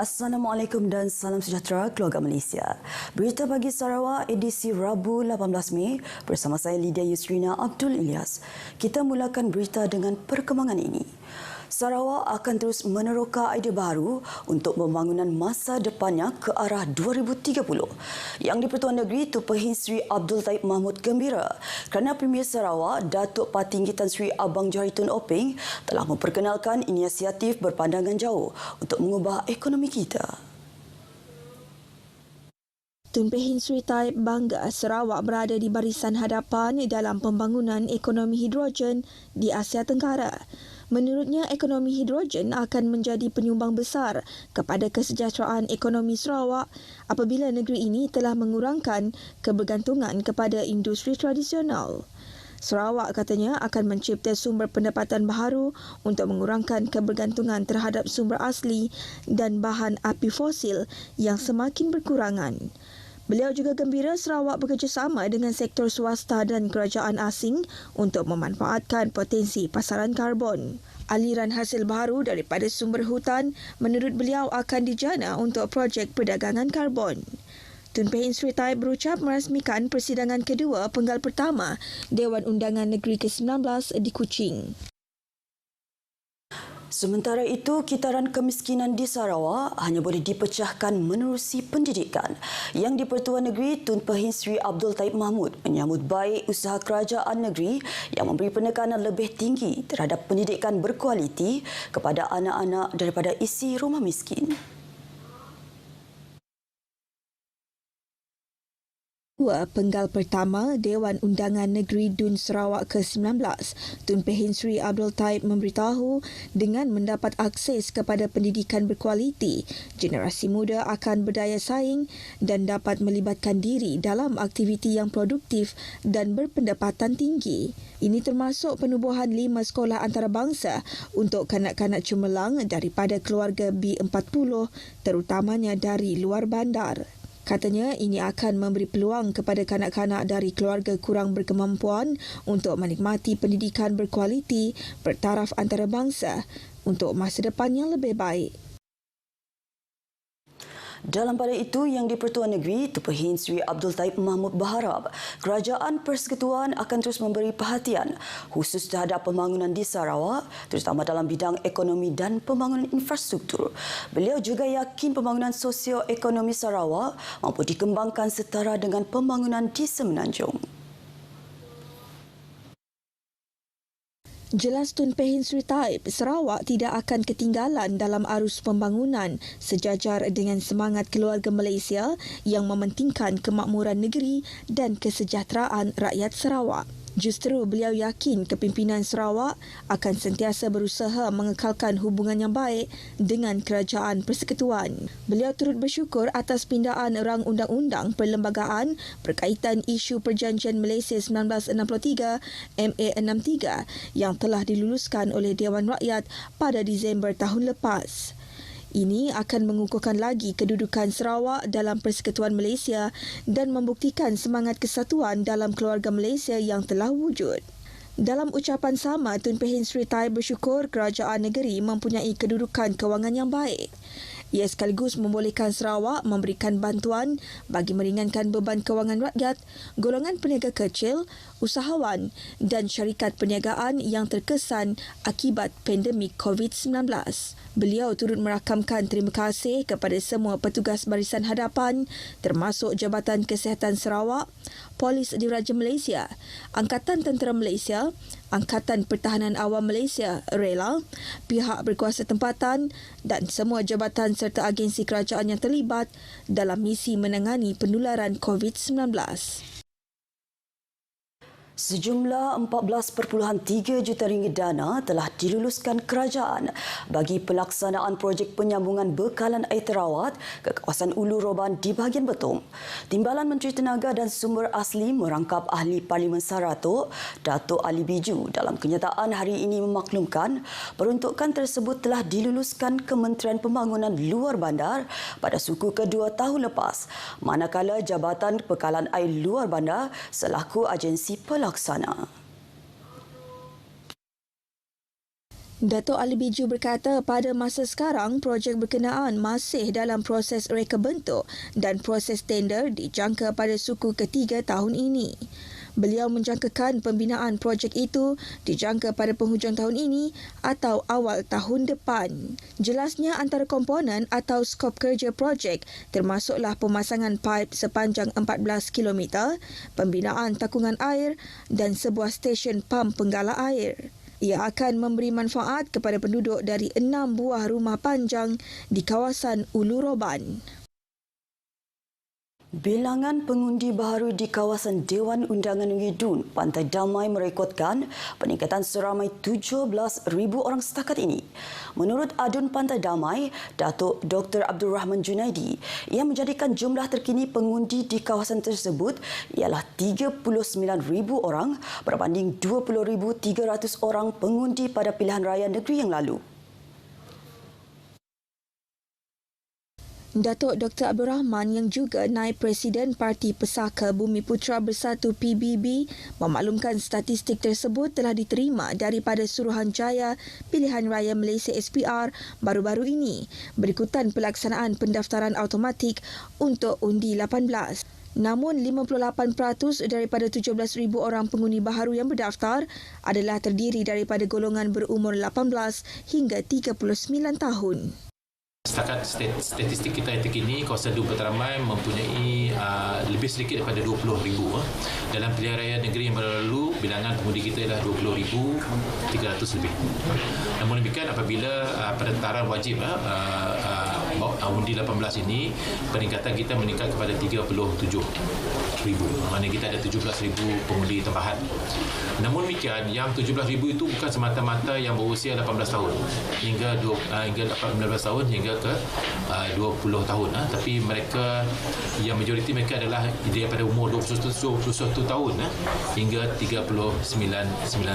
Assalamualaikum dan salam sejahtera keluarga Malaysia. Berita pagi Sarawak edisi Rabu 18 Mei bersama saya Lydia Yusrina Abdul Ilyas. Kita mulakan berita dengan perkembangan ini. Sarawak akan terus meneroka idea baru untuk pembangunan masa depannya ke arah 2030. Yang di-Pertuan Negeri Tupahin Sri Abdul Taib Mahmud gembira kerana Premier Sarawak Datuk Patinggi Tan Sri Abang Johari Tun Openg telah memperkenalkan inisiatif berpandangan jauh untuk mengubah ekonomi kita. Tun Pehin Sri Taib bangga Sarawak berada di barisan hadapan dalam pembangunan ekonomi hidrogen di Asia Tenggara. Menurutnya, ekonomi hidrogen akan menjadi penyumbang besar kepada kesejahteraan ekonomi Sarawak apabila negeri ini telah mengurangkan kebergantungan kepada industri tradisional. Sarawak katanya akan mencipta sumber pendapatan baharu untuk mengurangkan kebergantungan terhadap sumber asli dan bahan api fosil yang semakin berkurangan. Beliau juga gembira Sarawak bekerjasama dengan sektor swasta dan kerajaan asing untuk memanfaatkan potensi pasaran karbon. Aliran hasil baharu daripada sumber hutan menurut beliau akan dijana untuk projek perdagangan karbon. Tun Pehin Sri Taib berucap merasmikan persidangan kedua penggal pertama Dewan Undangan Negeri ke-19 di Kuching. Sementara itu, kitaran kemiskinan di Sarawak hanya boleh dipecahkan menerusi pendidikan. Yang di-Pertuan Negeri Tun Pehin Sri Abdul Taib Mahmud menyambut baik usaha kerajaan negeri yang memberi penekanan lebih tinggi terhadap pendidikan berkualiti kepada anak-anak daripada isi rumah miskin. Penggal pertama Dewan Undangan Negeri DUN Sarawak ke-19, Tun Pehin Sri Abdul Taib memberitahu dengan mendapat akses kepada pendidikan berkualiti, generasi muda akan berdaya saing dan dapat melibatkan diri dalam aktiviti yang produktif dan berpendapatan tinggi. Ini termasuk penubuhan 5 sekolah antarabangsa untuk kanak-kanak cemerlang daripada keluarga B40, terutamanya dari luar bandar. Katanya ini akan memberi peluang kepada kanak-kanak dari keluarga kurang berkemampuan untuk menikmati pendidikan berkualiti bertaraf antarabangsa untuk masa depan yang lebih baik. Dalam pada itu, Yang di-Pertuan Negeri Tupahin Sri Abdul Taib Mahmud berharap Kerajaan Persekutuan akan terus memberi perhatian khusus terhadap pembangunan di Sarawak, terutama dalam bidang ekonomi dan pembangunan infrastruktur. Beliau juga yakin pembangunan sosio-ekonomi Sarawak mampu dikembangkan setara dengan pembangunan di Semenanjung. Jelas Tun Pehin Sri Taib, Sarawak tidak akan ketinggalan dalam arus pembangunan sejajar dengan semangat keluarga Malaysia yang mementingkan kemakmuran negeri dan kesejahteraan rakyat Sarawak. Justru beliau yakin kepimpinan Sarawak akan sentiasa berusaha mengekalkan hubungan yang baik dengan Kerajaan Persekutuan. Beliau turut bersyukur atas pindaan rang undang-undang perlembagaan berkaitan isu Perjanjian Malaysia 1963 MA63 yang telah diluluskan oleh Dewan Rakyat pada Disember tahun lepas. Ini akan mengukuhkan lagi kedudukan Sarawak dalam Persekutuan Malaysia dan membuktikan semangat kesatuan dalam keluarga Malaysia yang telah wujud. Dalam ucapan sama, Tun Pehin Sri Taib bersyukur kerajaan negeri mempunyai kedudukan kewangan yang baik. Ia sekaligus membolehkan Sarawak memberikan bantuan bagi meringankan beban kewangan rakyat, golongan peniaga kecil, usahawan dan syarikat perniagaan yang terkesan akibat pandemik COVID-19. Beliau turut merakamkan terima kasih kepada semua petugas barisan hadapan termasuk Jabatan Kesihatan Sarawak, Polis Diraja Malaysia, Angkatan Tentera Malaysia, Angkatan Pertahanan Awam Malaysia, RELA, pihak berkuasa tempatan dan semua jabatan serta agensi kerajaan yang terlibat dalam misi menangani penularan COVID-19. Sejumlah 14.3 juta ringgit dana telah diluluskan kerajaan bagi pelaksanaan projek penyambungan bekalan air terawat ke kawasan Ulu Roban di bahagian Betong. Timbalan Menteri Tenaga dan Sumber Asli merangkap Ahli Parlimen Saratok, Datuk Ali Biju dalam kenyataan hari ini memaklumkan peruntukan tersebut telah diluluskan Kementerian Pembangunan Luar Bandar pada suku kedua tahun lepas, manakala Jabatan Bekalan Air Luar Bandar selaku agensi pelaksana. Datuk Ali Biju berkata pada masa sekarang projek berkenaan masih dalam proses reka bentuk dan proses tender dijangka pada suku ketiga tahun ini. Beliau menjangkakan pembinaan projek itu dijangka pada penghujung tahun ini atau awal tahun depan. Jelasnya antara komponen atau skop kerja projek termasuklah pemasangan paip sepanjang 14 km, pembinaan takungan air dan sebuah stesen pam penggala air. Ia akan memberi manfaat kepada penduduk dari 6 buah rumah panjang di kawasan Ulu Roban. Bilangan pengundi baharu di kawasan Dewan Undangan Negeri Dun, Pantai Damai merekodkan peningkatan seramai 17,000 orang setakat ini. Menurut Adun Pantai Damai, Datuk Dr. Abdul Rahman Junaidi, ia menjadikan jumlah terkini pengundi di kawasan tersebut ialah 39,000 orang berbanding 20,300 orang pengundi pada pilihan raya negeri yang lalu. Datuk Dr. Abdul Rahman yang juga Naib Presiden Parti Pesaka Bumi Putra Bersatu PBB memaklumkan statistik tersebut telah diterima daripada Suruhanjaya Pilihan Raya Malaysia SPR baru-baru ini berikutan pelaksanaan pendaftaran automatik untuk undi 18. Namun 58% daripada 17,000 orang pengundi baharu yang berdaftar adalah terdiri daripada golongan berumur 18 hingga 39 tahun. Setakat statistik kita yang terkini, kawasan Dun Pantai Damai mempunyai lebih sedikit daripada 20,000. Dalam pilihan raya negeri yang berlalu, bilangan pengundi kita adalah 20,300 lebih. Namun demikian, apabila pendaftaran wajib undi 18 ini, peningkatan kita meningkat kepada 37,000. Maknanya kita ada 17,000 pengundi tambahan. Namun demikian, yang 17,000 itu bukan semata-mata yang berusia 18 tahun hingga 19 tahun hingga ke 20 tahun. Tapi mereka, yang majoriti mereka adalah daripada umur 21 tahun hingga 39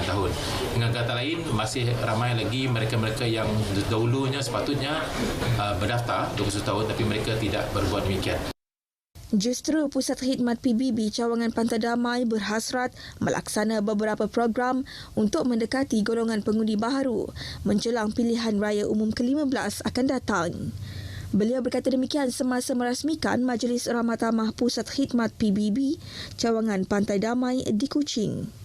tahun. Dengan kata lain, masih ramai lagi mereka-mereka yang dahulunya sepatutnya berdaftar 21 tahun tapi mereka tidak berbuat demikian. Justru Pusat Khidmat PBB Cawangan Pantai Damai berhasrat melaksana beberapa program untuk mendekati golongan pengundi baharu menjelang pilihan raya umum ke-15 akan datang. Beliau berkata demikian semasa merasmikan Majlis Ramah Tamah Pusat Khidmat PBB Cawangan Pantai Damai di Kuching.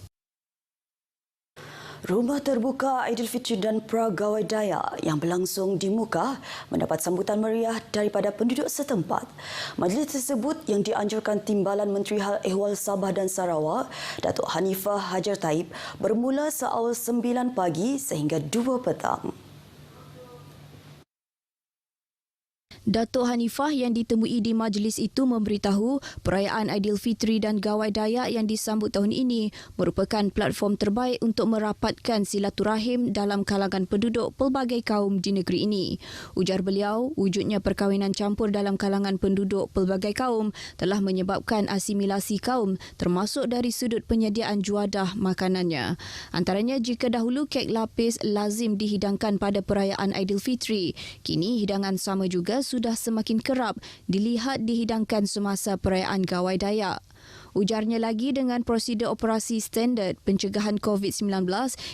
Rumah terbuka Aidilfitri dan Pegawai Daya yang berlangsung di Mukah mendapat sambutan meriah daripada penduduk setempat. Majlis tersebut yang dianjurkan Timbalan Menteri Hal Ehwal Sabah dan Sarawak, Datuk Hanifah Hajar Taib, bermula seawal 9 pagi sehingga 2 petang. Datuk Hanifah yang ditemui di majlis itu memberitahu perayaan Aidilfitri dan Gawai Dayak yang disambut tahun ini merupakan platform terbaik untuk merapatkan silaturahim dalam kalangan penduduk pelbagai kaum di negeri ini. Ujar beliau, wujudnya perkahwinan campur dalam kalangan penduduk pelbagai kaum telah menyebabkan asimilasi kaum termasuk dari sudut penyediaan juadah makanannya. Antaranya jika dahulu kek lapis lazim dihidangkan pada perayaan Aidilfitri, kini hidangan sama juga sudah semakin kerap dilihat dihidangkan semasa perayaan Gawai Dayak. Ujarnya lagi dengan prosedur operasi standard pencegahan COVID-19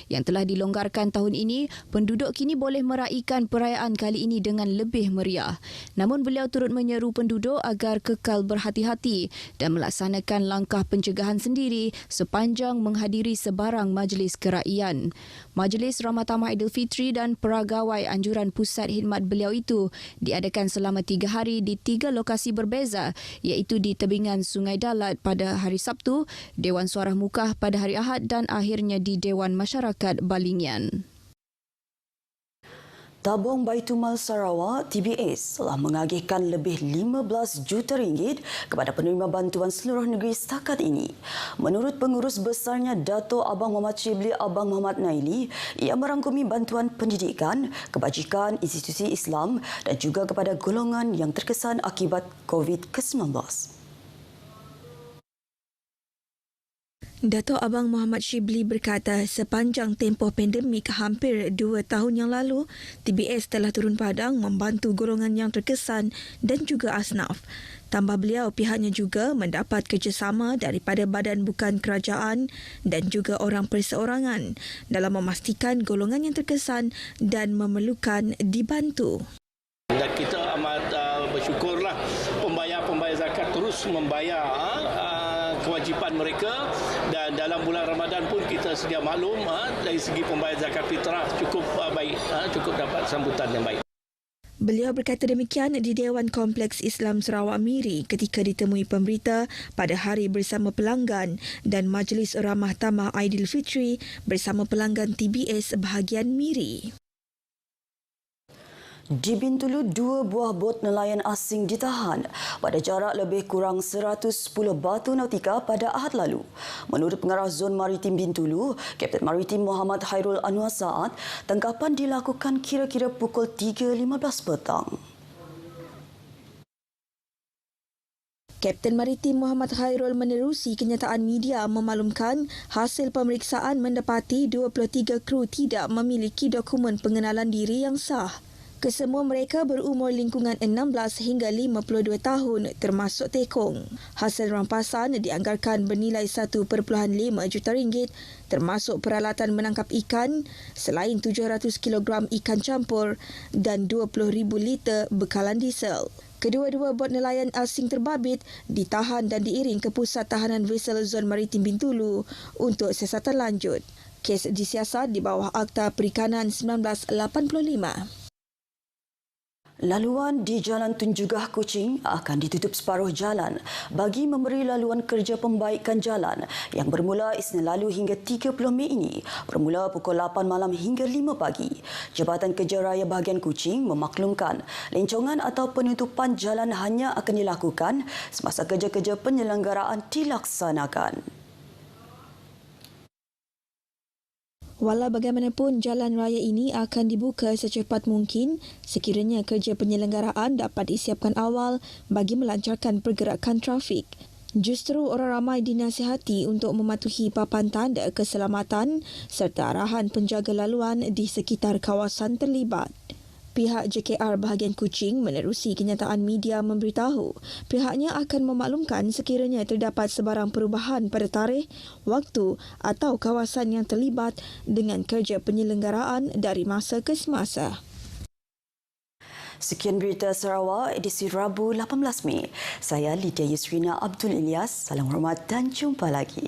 yang telah dilonggarkan tahun ini, penduduk kini boleh meraihkan perayaan kali ini dengan lebih meriah. Namun beliau turut menyeru penduduk agar kekal berhati-hati dan melaksanakan langkah pencegahan sendiri sepanjang menghadiri sebarang majlis keraian. Majlis Ramah Tamah Aidilfitri dan Peragawai anjuran pusat khidmat beliau itu diadakan selama 3 hari di 3 lokasi berbeza, iaitu di tebingan Sungai Dalat pada hari Sabtu, Dewan Suara Mukah pada hari Ahad dan akhirnya di Dewan Masyarakat Balingian. Tabung Baitumal Sarawak TBS telah mengagihkan lebih 15 juta ringgit kepada penerima bantuan seluruh negeri setakat ini. Menurut pengurus besarnya Dato' Abang Muhammad Shibli Abang Muhammad Naili, ia merangkumi bantuan pendidikan, kebajikan, institusi Islam dan juga kepada golongan yang terkesan akibat COVID-19. Datuk Abang Muhammad Shibli berkata sepanjang tempoh pandemik hampir 2 tahun yang lalu, TBS telah turun padang membantu golongan yang terkesan dan juga asnaf. Tambah beliau, pihaknya juga mendapat kerjasama daripada badan bukan kerajaan dan juga orang perseorangan dalam memastikan golongan yang terkesan dan memerlukan dibantu. Dan kita amat bersyukurlah pembayar-pembayar zakat terus membayar kewajipan mereka, dan dalam bulan Ramadan pun kita sedia maklum dari segi pembayar zakat fitrah cukup baik, cukup dapat sambutan yang baik. Beliau berkata demikian di Dewan Kompleks Islam Sarawak Miri ketika ditemui pemberita pada Hari Bersama Pelanggan dan Majlis Ramah Tamah Aidilfitri bersama pelanggan TBS bahagian Miri. Di Bintulu, 2 buah bot nelayan asing ditahan pada jarak lebih kurang 110 batu nautika pada Ahad lalu. Menurut Pengarah Zon Maritim Bintulu, Kapten Maritim Muhammad Hairul Anwar Saad, tangkapan dilakukan kira-kira pukul 3.15 petang. Kapten Maritim Muhammad Hairul menerusi kenyataan media memaklumkan hasil pemeriksaan mendapati 23 kru tidak memiliki dokumen pengenalan diri yang sah. Kesemua mereka berumur lingkungan 16 hingga 52 tahun termasuk tekong. Hasil rampasan dianggarkan bernilai 1.5 juta ringgit termasuk peralatan menangkap ikan selain 700 kg ikan campur dan 20,000 liter bekalan diesel. Kedua-dua bot nelayan asing terbabit ditahan dan diiring ke Pusat Tahanan Vessel Zon Maritim Bintulu untuk siasatan lanjut. Kes disiasat di bawah Akta Perikanan 1985. Laluan di Jalan Tun Jugah Kuching akan ditutup separuh jalan bagi memberi laluan kerja pembaikan jalan yang bermula Isnin lalu hingga 30 Mei ini bermula pukul 8 malam hingga 5 pagi. Jabatan Kerja Raya Bahagian Kuching memaklumkan lencongan atau penutupan jalan hanya akan dilakukan semasa kerja-kerja penyelenggaraan dilaksanakan. Walau bagaimanapun, jalan raya ini akan dibuka secepat mungkin sekiranya kerja penyelenggaraan dapat disiapkan awal bagi melancarkan pergerakan trafik. Justru orang ramai dinasihati untuk mematuhi papan tanda keselamatan serta arahan penjaga laluan di sekitar kawasan terlibat. Pihak JKR bahagian Kuching menerusi kenyataan media memberitahu pihaknya akan memaklumkan sekiranya terdapat sebarang perubahan pada tarikh, waktu atau kawasan yang terlibat dengan kerja penyelenggaraan dari masa ke semasa. Sekian berita Sarawak edisi Rabu 18 Mei. Saya Lydia Yusrina Abdul Ilyas. Salam hormat dan jumpa lagi.